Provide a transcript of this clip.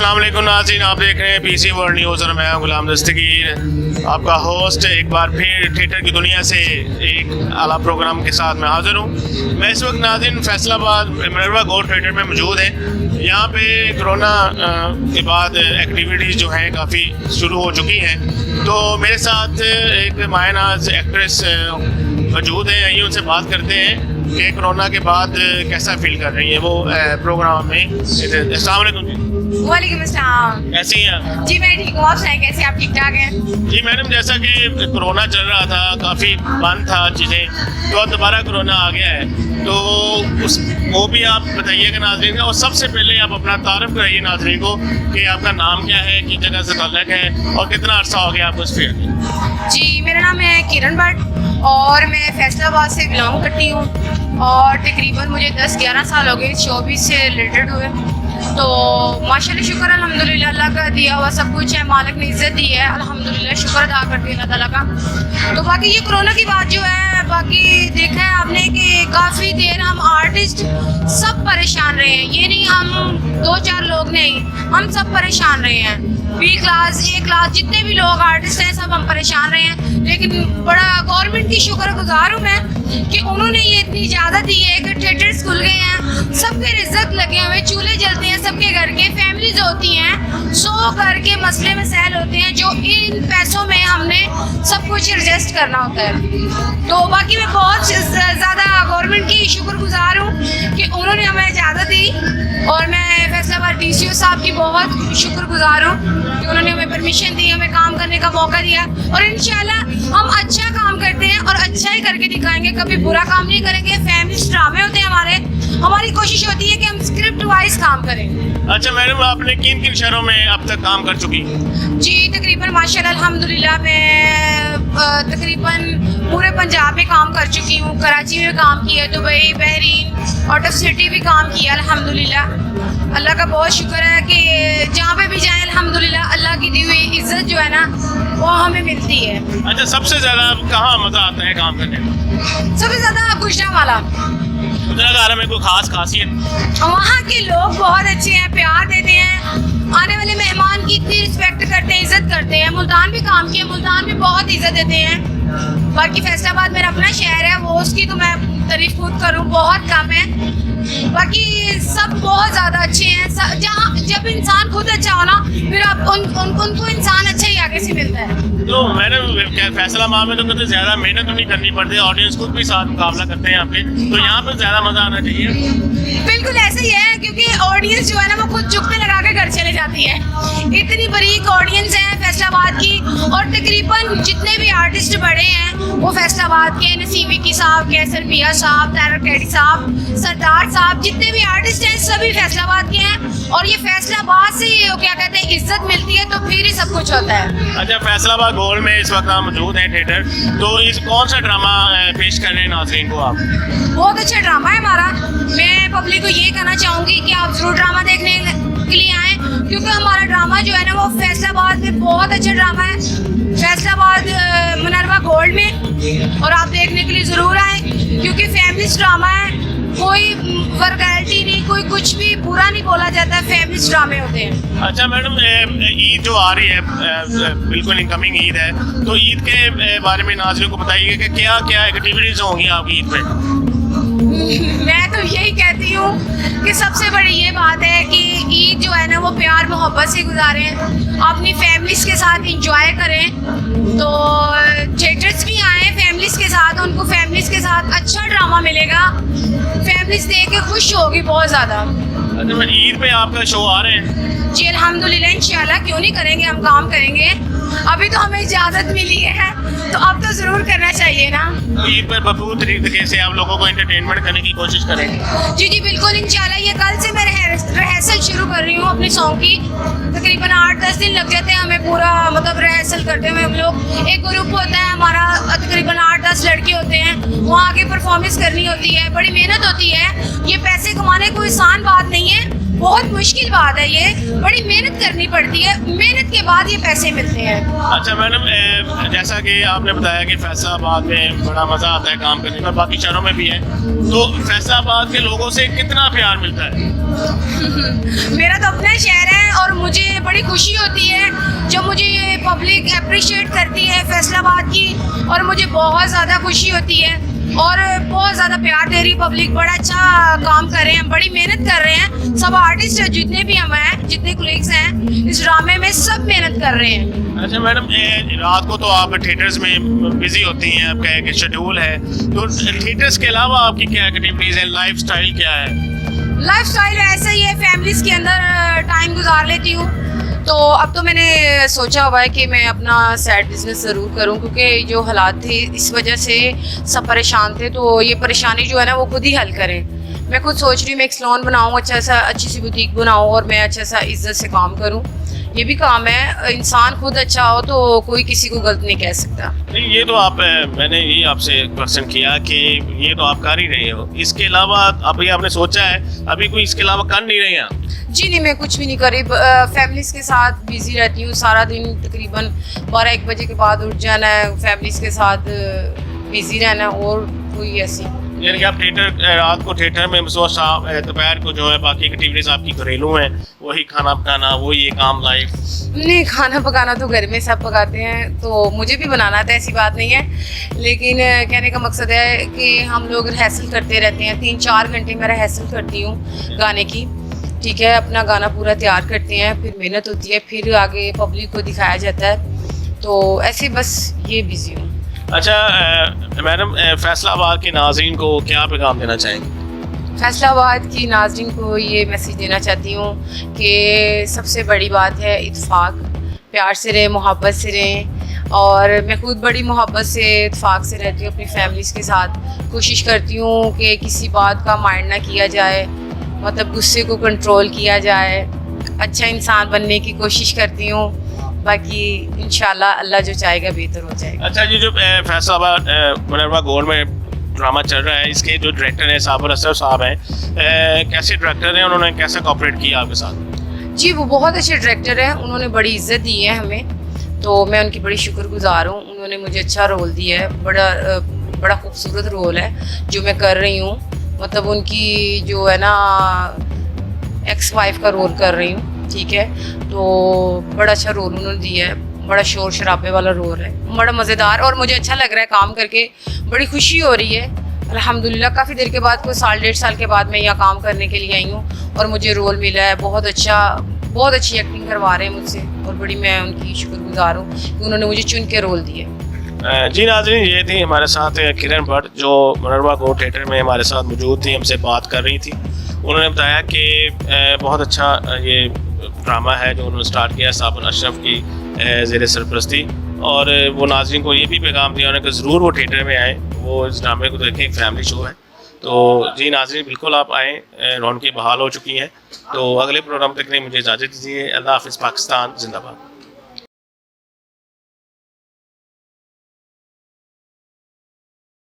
अस्सलाम वालेकुम नाज़रीन, आप देख रहे हैं पीसी वर्ल्ड न्यूज़ और मैं गुलाम दस्तगीर आपका होस्ट। एक बार फिर थिएटर की दुनिया से एक आला प्रोग्राम के साथ मैं हाज़िर हूँ। मैं इस वक्त नाज़रीन फैसलाबाद मिनरवा गोल्ड थिएटर में मौजूद है। यहाँ पे कोरोना के बाद एक्टिविटीज़ जो हैं काफ़ी शुरू हो चुकी हैं, तो मेरे साथ एक मायनाज एक्ट्रेस मौजूद है। आइए उनसे बात करते हैं कि कोरोना के बाद कैसा फील कर रही है वो प्रोग्राम में। अस्सलाम वालेकुम जी। वालेकुम अस्सलाम। कैसी हैं? जी मैं ठीक हूँ, आप सुनाएं कैसे, आप ठीक ठाक हैं? जी मैडम, जैसा कि कोरोना चल रहा था, काफ़ी बंद था चीज़ें, तो अब दोबारा कोरोना आ गया है, तो उस वो भी आप बताइएगा नाज़रीन का। और सबसे पहले आप अपना तारुफ कराइए नाज़रीन को कि आपका नाम क्या है, किस जगह से ताल्लुक़ है और कितना अर्सा हो गया आपको इस फील्ड में? जी मेरा नाम है किरण भट्ट और मैं फैसलाबाद से बिलोंग करती हूँ और तकरीबन मुझे 10-11 साल हो गए शोबिज़ से रिलेटेड हुए। तो माशाल्लाह शुक्र अल्हम्दुलिल्लाह, अल्लाह का दिया हुआ सब कुछ है, मालिक ने इज़्ज़त दी है, अल्हम्दुलिल्लाह शुक्र अदा करती है अल्लाह ताला का। तो बाकी ये कोरोना की बात जो है, बाकी देखा है आपने कि काफ़ी देर हम आर्टिस्ट सब परेशान रहे हैं। ये नहीं हम 2-4 लोग नहीं, हम सब परेशान रहे हैं। बी क्लास, ए क्लास, जितने भी लोग आर्टिस्ट हैं सब हम परेशान रहे हैं। लेकिन बड़ा गवर्नमेंट की शुक्रगुजार हूँ मैं कि उन्होंने ये इतनी इजाज़त दी है कि थिएटर्स खुल गए हैं, सबके रिज़्क लगे हुए, चूल्हे जलते हैं सबके घर के, फैमिलीज होती हैं, 100 घर के मसले मसाइल होते हैं जो इन पैसों में हमने सब कुछ एडजस्ट करना होता है। तो बाकी मैं बहुत ज़्यादा गवर्नमेंट की शुक्रगुजार हूँ कि उन्होंने हमें इजाज़त दी और मैं फैसलाबाद DCO साहब की बहुत शुक्रगुजार हूँ कि उन्होंने हमें परमिशन दी, हमें काम करने का मौका दिया और इंशाल्लाह हम अच्छा काम करते हैं और अच्छा ही करके दिखाएंगे, कभी बुरा काम नहीं करेंगे। फैमिली ड्रामे होते हैं हमारी कोशिश होती है कि हम स्क्रिप्ट वाइज काम करें। अच्छा मैडम, आपने किन किन शहरों में अब तक काम कर चुकी? जी तकरीबन माशाल्लाह अल्हम्दुलिल्लाह मैं तकरीबन पूरे पंजाब में काम कर चुकी हूँ। कराची में काम किया, Dubai, Bahrain, out of city भी काम किया अल्हम्दुलिल्लाह। अल्लाह का बहुत शुक्र है कि जहाँ पे भी जाए अल्हम्दुलिल्लाह अल्लाह की दी हुई इज़्ज़त जो है ना वो हमें मिलती है। अच्छा, सबसे ज़्यादा कहाँ मज़ा आता है काम करने में? सबसे ज़्यादा गुजरांवाला। गुजरांवाला में कोई खास खासियत? वहाँ के लोग बहुत अच्छे हैं, प्यार देते हैं, आने वाले मेहमान की इतनी रिस्पेक्ट करते हैं, इज़्ज़त करते हैं। मुल्तान भी काम किया, मुल्तान भी बहुत इज़्ज़त देते हैं। बाकी फैसलाबाद मेरा अपना शहर है, वो उसकी तो मैं तारीफ खुद करूँ बहुत कम है। बाकी सब बहुत ज़्यादा अच्छे हैं। जहाँ जब इंसान खुद अच्छा हो ना, फिर आप उनको इंसान अच्छा ही आगे से मिलता है। तो मैडम फैसलाबाद में तो कभी ज़्यादा मेहनत नहीं करनी पड़ती, ऑडियंस खुद भी साथ मुकाबला करते हैं आपके, तो यहाँ पर ज़्यादा मज़ा आना चाहिए। बिल्कुल ऐसे ही है, क्योंकि ऑडियंस जो है ना वो खुद चुकते लगा के घर चले जाती है। इतनी बरीक ऑडियंस है फैसलाबाद की और तकरीबन जितने भी आर्टिस्ट बड़े हैं वो फैसलाबाद के, नसीम विकी साहब, कैसर पिया साहब, तारक कैडी साहब, सरदार साहब, जितने भी आर्टिस्ट हैं सभी फैसलाबाद के हैं। और ये फैसलाबाद से क्या कहते हैं इज्जत मिलती है, तो फिर ही सब कुछ होता है। अच्छा, फैसलाबाद गोल्ड में इस वक्त आप मौजूद हैं थिएटर, तो इस कौन सा ड्रामा पेश कर रहे हैं नाज़रीन को आप? बहुत अच्छा ड्रामा है हमारा। मैं पब्लिक को ये कहना चाहूँगी कि आप ज़रूर ड्रामा देखने के लिए आएँ, क्योंकि हमारा ड्रामा जो है ना वो फैसलाबाद में बहुत अच्छा ड्रामा है, फैसलाबाद मिनरवा गोल्ड में, और आप देखने के लिए ज़रूर आएँ क्योंकि फैमिली ड्रामा है। कोई वर्गैलिटी नहीं, कोई कुछ भी बुरा नहीं बोला जाता, फैमिली ड्रामे होते हैं। अच्छा मैडम, ईद जो आ रही है, बिल्कुल इनकमिंग ईद है, तो ईद के बारे में नाज़रीन को बताइए कि क्या क्या एक्टिविटीज़ होंगी आपकी ईद पे? मैं तो यही कहती हूँ कि सबसे बड़ी ये बात है कि ईद जो है ना वो प्यार मोहब्बत से गुजारें, अपनी फैमिलीज़ के साथ इंजॉय करें। तो थिएटर्स भी आएँ फैमिलीज़ के साथ, उनको फैमिलीज़ के साथ अच्छा ड्रामा मिलेगा, फैमिलीज़ देख के खुश होगी बहुत ज़्यादा। अच्छा, ईद पे आपका शो आ रहे हैं? जी अल्हम्दुलिल्लाह, इंशाल्लाह, क्यों नहीं करेंगे, हम काम करेंगे। अभी तो हमें इजाज़त मिली है तो अब तो ज़रूर करना चाहिए ना। ईद पर भरपूर तरीके से आप लोगों को एंटरटेनमेंट करने की कोशिश करें। जी जी बिल्कुल, इंशाल्लाह। ये कल से मैं रिहर्सल शुरू कर रही हूँ अपने सॉन्ग की। तकरीबन 8-10 दिन लग जाते हैं हमें पूरा मतलब रिहर्सल करते हुए। हम लोग एक ग्रुप होता है हमारा, तकरीबन 8-10 लड़के होते हैं, वहाँ आके परफॉर्मेंस करनी होती है, बड़ी मेहनत होती है। ये पैसे कमाने कोई आसान बात नहीं है, बहुत मुश्किल बात है, ये बड़ी मेहनत करनी पड़ती है, मेहनत के बाद ये पैसे मिलते हैं। अच्छा मैडम, जैसा कि आपने बताया कि फैसलाबाद में बड़ा मज़ा आता है काम करने में, बाकी शहरों में भी है, तो फैसलाबाद के लोगों से कितना प्यार मिलता है? मेरा तो अपना शहर है और मुझे बड़ी खुशी होती है जब मुझे ये पब्लिक अप्रिशिएट करती है फैसलाबाद की, और मुझे बहुत ज़्यादा खुशी होती है और बहुत ज़्यादा प्यार दे रही पब्लिक। बड़ा अच्छा काम कर रहे हैं, बड़ी मेहनत कर रहे हैं, सब आर्टिस्ट जितने भी हम हैं, जितने कोलीग्स हैं इस ड्रामे में, सब मेहनत कर रहे हैं। अच्छा मैडम, रात को तो आप थिएटर्स में बिजी होती हैं, आपका एक शेड्यूल है, तो थिएटर्स के अलावा आपकी क्या एक्टिविटीज़ हैं, लाइफ स्टाइल क्या है? लाइफ स्टाइल ऐसा ही है, फैमिलीज़ के अंदर टाइम गुजार लेती हूँ। तो अब तो मैंने सोचा हुआ है कि मैं अपना साइड बिजनेस ज़रूर करूं, क्योंकि जो हालात थे इस वजह से सब परेशान थे, तो ये परेशानी जो है ना वो खुद ही हल करें। मैं खुद सोच रही हूँ मैं एक सैलून बनाऊँ, अच्छी सी बुटीक बनाऊँ और मैं अच्छा सा इज्जत से काम करूँ। ये भी काम है, इंसान खुद अच्छा हो तो कोई किसी को गलत नहीं कह सकता। नहीं, ये तो आप मैंने यही आपसे क्वेश्चन किया कि ये तो आप कर ही रहे हो, इसके अलावा अभी आपने सोचा है अभी कोई इसके अलावा कर नहीं रहे हैं? जी नहीं, मैं कुछ भी नहीं करी, फैमिलीज़ के साथ बिजी रहती हूँ सारा दिन, तकरीबन 12-1 बजे के बाद उठ जाना है, फैमिलीज़ के साथ बिजी रहना, और कोई ऐसी। यानी कि आप रात को थिएटर में, दोपहर को जो है बाकी एक्टिविटीज़ आपकी घरेलू हैं, वही खाना पकाना, वही ये काम लाइफ? नहीं, खाना पकाना तो घर में सब पकाते हैं, तो मुझे भी बनाना था, ऐसी बात नहीं है, लेकिन कहने का मकसद है कि हम लोग रिहर्सल करते रहते हैं, 3-4 घंटे मैं रिहर्सल करती हूँ गाने की, ठीक है, अपना गाना पूरा तैयार करते हैं, फिर मेहनत होती है, फिर आगे पब्लिक को दिखाया जाता है, तो ऐसे बस ये बिजी हूँ। अच्छा मैडम, फैसलाबाद के नाज़रीन को क्या पैगाम देना चाहेंगे? फैसलाबाद की नाज़रीन को ये मैसेज देना चाहती हूँ कि सबसे बड़ी बात है इत्तेफाक, प्यार से रहें, मोहब्बत से रहें, और मैं खुद बड़ी मोहब्बत से इत्तेफाक से रहती हूँ अपनी फैमिलीज़ के साथ। कोशिश करती हूँ कि किसी बात का माइंड ना किया जाए, मतलब गुस्से को कंट्रोल किया जाए, अच्छा इंसान बनने की कोशिश करती हूँ, बाकी इंशाल्लाह अल्लाह जो चाहेगा बेहतर हो जाएगा। अच्छा, ये जो फैसलाबाद मुनव्वर गोल्ड में ड्रामा चल रहा है, इसके जो डायरेक्टर हैं साबिर असर साहब हैं, कैसे डायरेक्टर हैं, उन्होंने कैसे कोऑपरेट किया आपके साथ? जी, वो बहुत अच्छे डायरेक्टर हैं, उन्होंने बड़ी इज्जत दी है हमें, तो मैं उनकी बड़ी शुक्रगुजार हूँ। उन्होंने मुझे अच्छा रोल दिया है, बड़ा खूबसूरत रोल है जो मैं कर रही हूँ, मतलब उनकी जो है ना एक्स वाइफ का रोल कर रही हूँ, ठीक है, तो बड़ा अच्छा रोल उन्होंने दिया है, बड़ा शोर शराबे वाला रोल है, बड़ा मज़ेदार, और मुझे अच्छा लग रहा है काम करके, बड़ी खुशी हो रही है अल्हम्दुलिल्लाह। काफ़ी देर के बाद, कोई 1.5 साल के बाद मैं यहाँ काम करने के लिए आई हूँ और मुझे रोल मिला है, बहुत अच्छी एक्टिंग करवा रहे हैं मुझसे, और बड़ी मैं उनकी शुक्रगुजार हूँ कि उन्होंने मुझे चुन के रोल दिए। जी नाज़रीन, ये थी हमारे साथ किरण भट्ट, जो मुनव्वर गोल्ड थिएटर में हमारे साथ मौजूद थी, हमसे बात कर रही थी। उन्होंने बताया कि बहुत अच्छा ये ड्रामा है जो उन्होंने स्टार्ट किया साबिर अशरफ की ज़ेर सरपरस्ती, और वो नाज़रीन को ये भी पैगाम दिया उन्होंने कि ज़रूर वो थिएटर में आएँ, वो इस ड्रामे को देखें, एक फैमिली शो है। तो जी नाज़रीन, बिल्कुल आप आएँ, रौनकें बहाल हो चुकी हैं। तो अगले प्रोग्राम तक के लिए मुझे इजाज़त दीजिए। अल्लाह हाफ़िज़। पाकिस्तान जिंदाबाद।